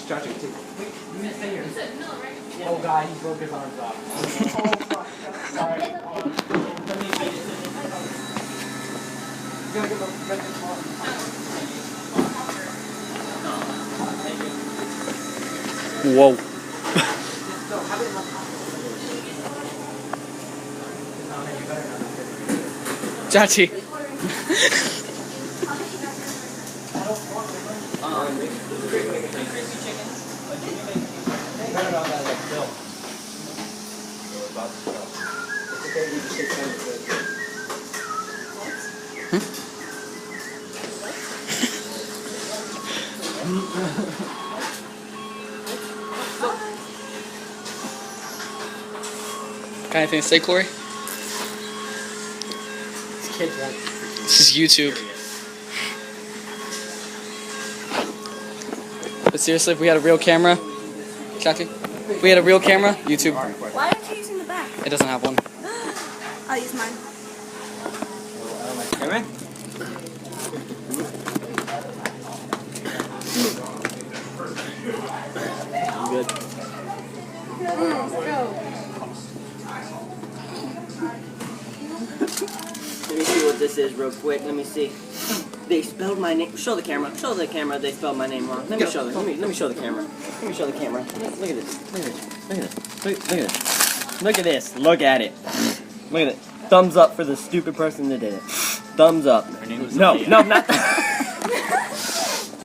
Charging too. Wait, you missed it here. Yeah. Oh god, he broke his arms off. Oh fuck. Sorry. Let me get it. You gotta get the small. Whoa. No, have it in my pocket. No, man, you better not. Chachi. Crispy chicken. Better about that, like, Bill. It's okay, you just take 10 minutes. Got anything to say, Corey? Kids want. This is YouTube. But seriously, if we had a real camera, Chachi, if we had a real camera, YouTube, Why aren't you using the back? it doesn't have one. I'll use mine. Come in. Good. Let's go. Let me see what this is real quick. Let me see. They spelled my name. Show the camera. Show the camera. They spelled my name wrong. Let me show the. Let me show the camera. Let me show the camera. Look at this. Look at this. Look at this. Look at this. Look at this. Look at it. Look at it. Thumbs up for the stupid person that did it. Thumbs up. No, not that.